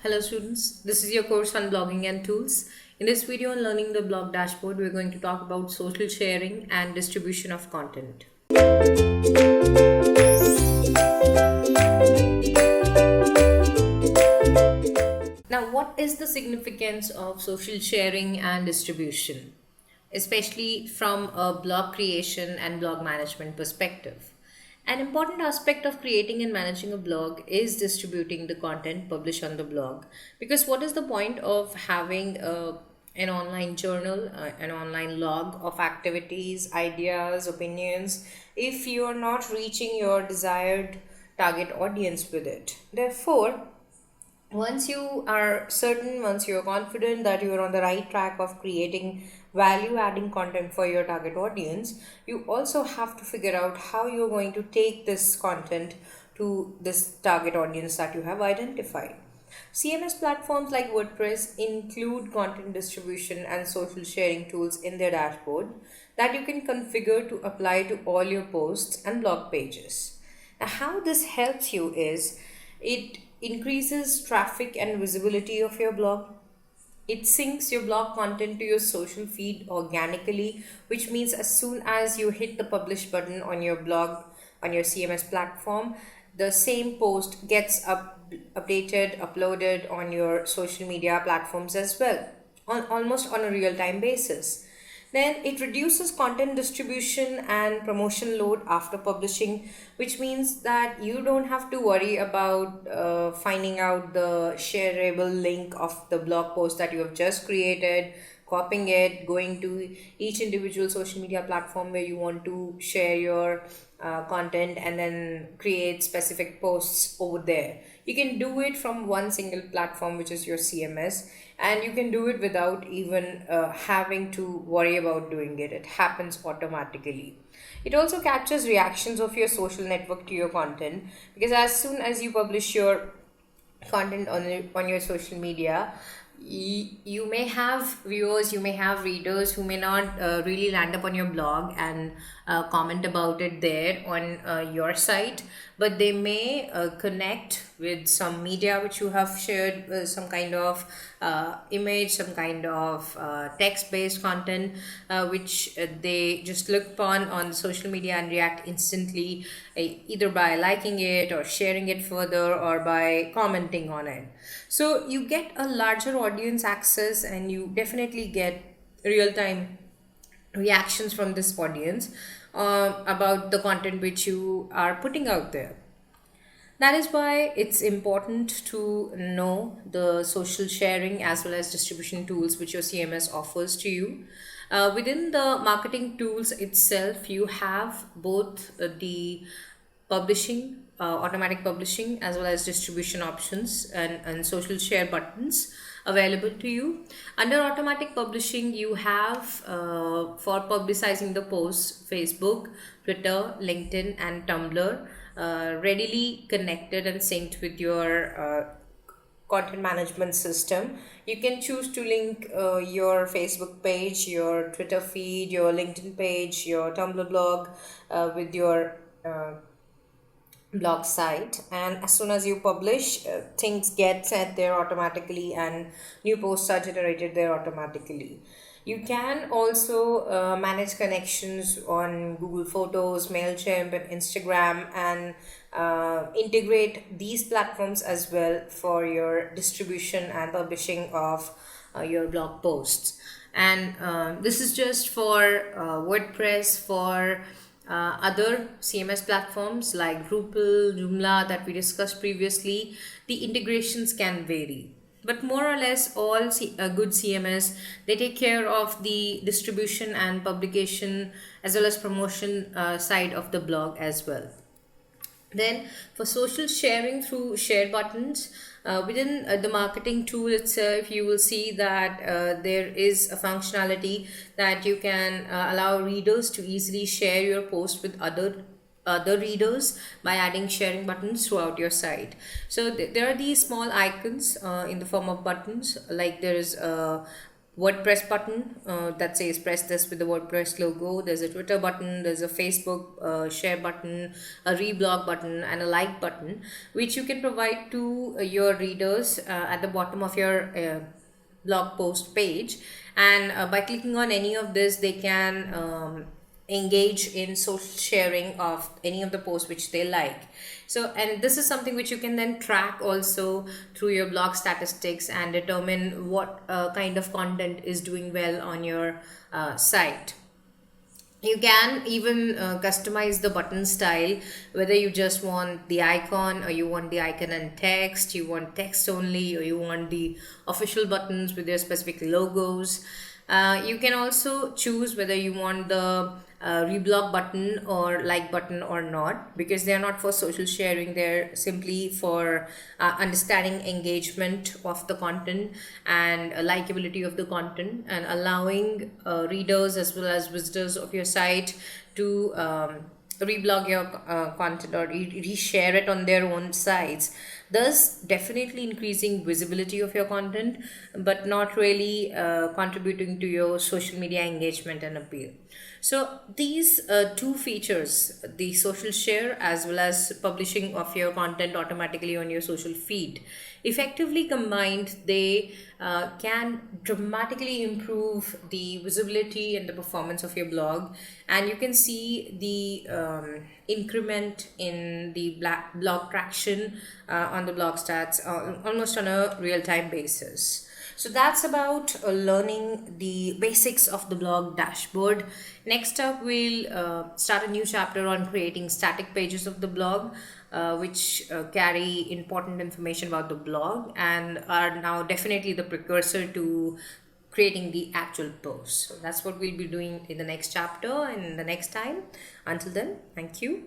Hello students, this is your course on blogging and tools. In this video on learning the blog dashboard, we're going to talk about social sharing and distribution of content. Now, what is the significance of social sharing and distribution, especially from a blog creation and blog management perspective? An important aspect of creating and managing a blog is distributing the content published on the blog. Because what is the point of having an online journal, an online log of activities, ideas, opinions, if you are not reaching your desired target audience with it? Therefore, once you're confident that you're on the right track of creating value adding content for your target audience, you also have to figure out how you're going to take this content to this target audience that you have identified. CMS platforms like WordPress include content distribution and social sharing tools in their dashboard that you can configure to apply to all your posts and blog pages. Now, how this helps you is it increases traffic and visibility of your blog. It syncs your blog content to your social feed organically, which means as soon as you hit the publish button on your blog on your CMS platform, the same post gets updated, uploaded on your social media platforms as well, almost on a real time basis. Then it reduces content distribution and promotion load after publishing, which means that you don't have to worry about finding out the shareable link of the blog post that you have just created, copying it, going to each individual social media platform where you want to share your content and then create specific posts over there. You can do it from one single platform, which is your CMS, and you can do it without even having to worry about doing it. It happens automatically. It also captures reactions of your social network to your content, because as soon as you publish your content on your social media, you may have viewers, you may have readers who may not really land up on your blog and comment about it there on your site, but they may connect with some media which you have shared, some kind of image, some kind of text based content which they just look upon on social media and react instantly, either by liking it or sharing it further or by commenting on it. So you get a larger audience access and you definitely get real time reactions from this audience about the content which you are putting out there. That is why it's important to know the social sharing as well as distribution tools which your CMS offers to you. Within the marketing tools itself, you have both the automatic publishing, as well as distribution options and social share buttons available to you. Under automatic publishing, you have for publicizing the posts Facebook, Twitter, LinkedIn, and Tumblr readily connected and synced with your content management system. You can choose to link your Facebook page, your Twitter feed, your LinkedIn page, your Tumblr blog with your blog site, and as soon as you publish, things get set there automatically and new posts are generated there automatically. You can also manage connections on Google Photos, MailChimp, and Instagram, and integrate these platforms as well for your distribution and publishing of your blog posts. And this is just for WordPress. For other CMS platforms like Drupal, Joomla that we discussed previously, the integrations can vary. But more or less, all good CMS, they take care of the distribution and publication as well as promotion side of the blog as well. Then for social sharing through share buttons, within the marketing tool itself, you will see that there is a functionality that you can allow readers to easily share your post with other readers by adding sharing buttons throughout your site. So there are these small icons in the form of buttons, like there is a WordPress button that says press this with the WordPress logo. There's a Twitter button, there's a Facebook share button, a reblog button, and a like button, which you can provide to your readers at the bottom of your blog post page. And by clicking on any of this, they can engage in social sharing of any of the posts which they like. So, and this is something which you can then track also through your blog statistics and determine what kind of content is doing well on your site. You can even customize the button style, whether you just want the icon, or you want the icon and text, you want text only, or you want the official buttons with their specific logos. You can also choose whether you want the reblog button or like button or not, because they are not for social sharing, they're simply for understanding engagement of the content and likability of the content, and allowing readers as well as visitors of your site to reblog your content or reshare it on their own sites, thus definitely increasing visibility of your content, but not really contributing to your social media engagement and appeal. So these two features, the social share as well as publishing of your content automatically on your social feed, effectively combined, they can dramatically improve the visibility and the performance of your blog. And you can see the increment in the blog traction on the blog stats almost on a real-time basis. So that's about learning the basics of the blog dashboard. Next up, we'll start a new chapter on creating static pages of the blog, which carry important information about the blog and are now definitely the precursor to creating the actual post. So that's what we'll be doing in the next chapter and the next time. Until then, thank you.